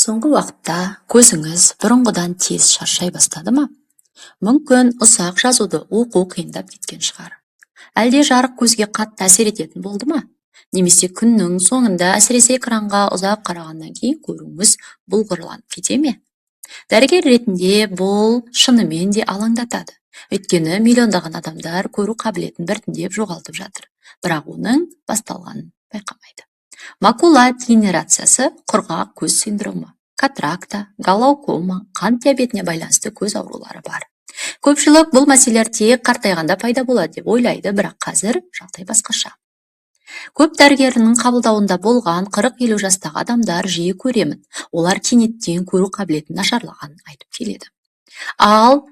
Соңғы уақытта көзіңіз бұрынғыдан тез шаршай бастады ма? Мүмкін ұзақ жазуды оқу қиындап кеткен шығар. Әлде жарық көзге қатты әсер ететін болды ма? Немесе күннің соңында әсіресе экранға ұзақ қарағаннан кейін көруіңіз бұлғырланып кете ме? Дәрігер ретінде бұл шынымен де алаңдатады. Өйткені миллиондаған адамдар көру қабілетін біртіндеп жоғалтып жатыр. Бірақ оның басталғанын байқамайды. Макула дегенерациясы құрғақ көз синдромы, катаракта, глаукома, қант диабетіне байланысты көз аурулары бар. Көпшілік бұл мәселелер тек қартайғанда пайда болады деп ойлайды, бірақ қазір жағдай басқаша. Көп дәрігерінің қабылдауында болған 40-50 жастағы адамдар жиі көремін. Олар кенеттен көру қабілетін нашарлағанын айтып келеді. Ал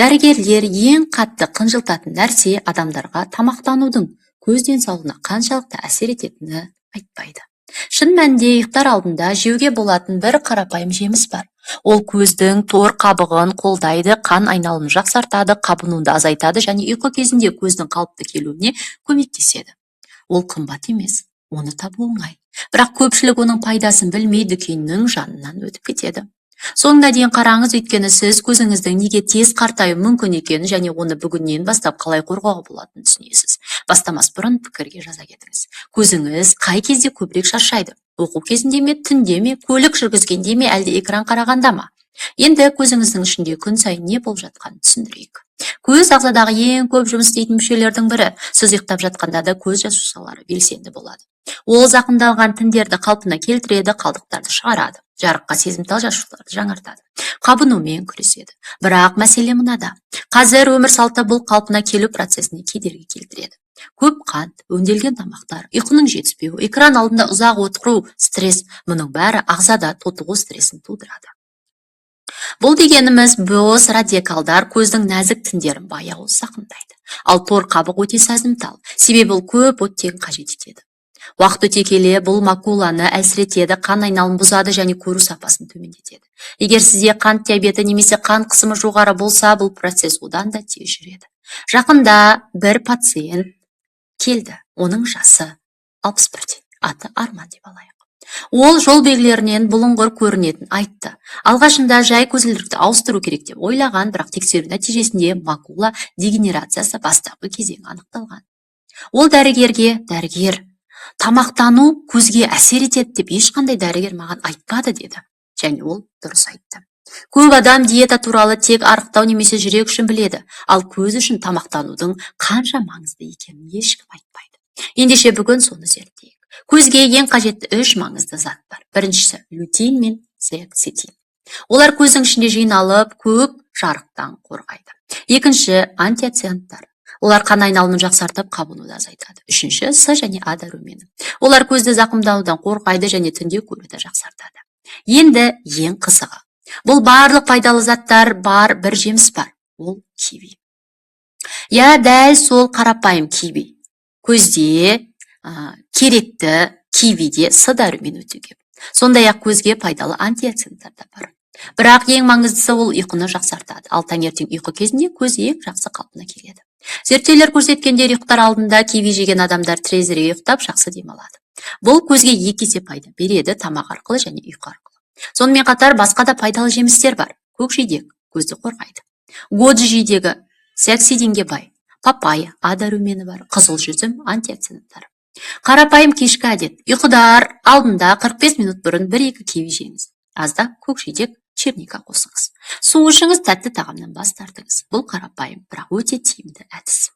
дәрігерлер ең қатты қынжылтатын нәрсе адамдарға тамақтанудың көз денсаулығына қаншалықты әсер ететіні айтпайды. Шын мәнінде ұйықтар алдында жеуге болатын бір қарапайым жеміс бар. Ол көздің тор қабығын қолдайды, қан айналымын жақсартады, қабынуды азайтады және ұйқы кезінде көздің қалыпты келуіне көмектеседі. Ол қымбат емес, оны табу оңай. Бірақ көпшілік оның пайдасын білмей дүкеннің жанынан өтіп кетеді. Соңына дейін қараңыз, өйткені сіз көзіңіздің неге тез қартаюы мүмкін екенін және оны бүгіннен бастап қалай қорғауға болатынын түсінесіз. Бастамас бұрын пікірге жаза кетіңіз. Көзіңіз қай кезде көбірек шаршайды? Оқу кезінде ме, түнде ме, көлік жүргізгенде ме, әлде экран қарағанда ма? Енді көзіңіздің ішінде күн сайын не болып жатқанын түсіндірейік. Көз ағзадағы ең көп жұмыс істейтін мүшелердің бірі. Сіз ұйықтап жатқанда да көз жасушалары белсенді болады. Ол зақымдалған тіндерді қалпына келтіреді, қалдықтарды шығарады. Жарыққа сезімтал жасушаларды жаңартады. Қабынумен күреседі. Бірақ мәселе мынада. Қазір өмір салты бұл қалпына келу процесіне кедергі келтіреді. Көп қант, өңделген тамақтар, ұйқының жетіспеуі, экран алдында ұзақ отыру, стресс, мұның бәрі ағзада тотығу стрессін тудырады. Бұл дегеніміз бос радикалдар көздің нәзік тіндерін баяу зақымдайды. Ал тор қабық өте сезімтал, себебі ол көп оттегін қажет етеді. Уақыт өте келе бұл макуланы әлсіретеді, қан айналымын бұзады және көру сапасын төмендетеді. Егер сізде қант диабеті немесе қан қысымы жоғары болса, бұл процесс одан да тез жүреді. Жақында бір пациент келді. Оның жасы 61, аты Арман деп алайық. Ол жол белгілерінен бұлыңғыр көрінетін айтты. Алғашында жай көзілдірікті ауыстыру керек деп ойлаған, бірақ тексеру нәтижесінде макула дегенерациясы бастапқы кезең анықталған. Ол дәрігер, тамақтану көзге әсер етеді деп ешқандай дәрігер маған айтпады деді. Және ол дұрыс айтты. Көп адам диета туралы тек арықтау немесе жүрек үшін біледі, ал көз үшін тамақтанудың қанша маңызды екенін ешкім айтпайды. Ендеше бүгін соны зерттейік. Көзге ең қажетті 3 маңызды зат бар. Біріншісі лютин мен зеакситин. Олар көздің ішінде жиналып, көп жарықтан қорғайды. Екінші антиоциданттар. Олар қан айналымын жақсартып, қабынуды азайтады. Үшінші С және А дәрумені. Олар көзді зақымдаудан қорғайды және түнде көруді жақсартады. Енді ең қызығы. Бұл барлық пайдалы заттар бар бір жеміс бар. Ол киви. Дәл сол қарапайым киви. Көзде керекті кивиде С дәрумені өте көп. Сондай-ақ көзге пайдалы антиоциданттар да бар. Бірақ ең маңыздысы ол ұйқыны жақсартады. Ал таңертең ұйқы кезінде көз ең жақсы қалпына келеді. Зерттеулер көрсеткендер ұйықтар алдында киви жеген адамдар тезірек ұйықтап, жақсы демалады. Бұл көзге 2 есе пайда береді, тамақ арқылы және ұйқы арқылы. Сонымен қатар басқа да пайдалы жемістер бар. Көкжидек көзді қорғайды. Годжи жидегі зеакситинге бай. Папайя, А дәрумені бар. Қызыл жүзім антиоциданттар. Қарапайым кешкі әдет. Ұйқыдар алдында 45 минут бұрын 1-2 киви жеңіз. Азда көкжидек, черника қосыңыз. Су ішіңіз, тәтті тағамнан бас тартыңыз. Бұл қарапайым, бірақ өте тиімді әдіс.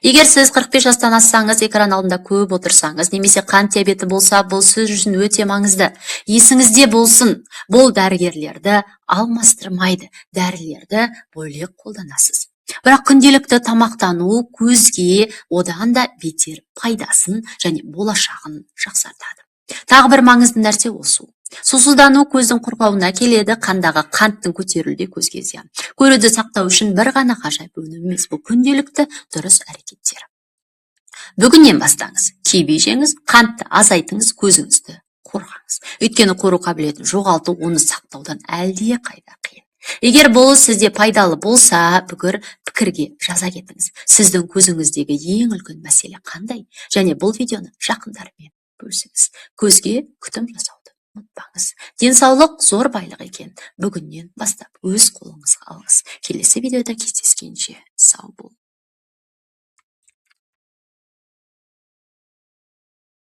Егер сіз 45 жастан ассаңыз, экран алдында көп отырсаңыз, немесе қант диабеті болса, бұл сіз үшін өте маңызды. Есіңізде болсын, бұл дәрігерлерді алмастырмайды, дәрілерді бөлек қолданасыз. Бірақ күнделікті тамақтану көзге одан да бетер пайдасын және болашағын жақсартады. Тағы бір маңызды нәрсе ол су. Сусыздану көздің құрғауына келеді, қандағы қанттың көтерілуі көзге зиян. Көруді сақтау үшін бір ғана ғажайып өнім емес, бұл күнделікті дұрыс әрекеттер. Бүгіннен бастаңыз, киви жеңіз, қантты азайтыңыз, көзіңізді қорғаңыз. Өйткені көру қабілетін жоғалту, оны сақтаудан әлде қайда қиын. Егер бұл сізде пайдалы болса, пікірге жаза кетіңіз. Сіздің көзіңіздегі ең үлкен мәселе қандай? Және бұл видеоны жақындармен бөлісіңіз. Көзге күтім жасау. ұмытпаңыз, денсаулық зор байлық екен. Бүгіннен бастап өз қолыңызға алыңыз. Келесі видеода кездескенше сау бол.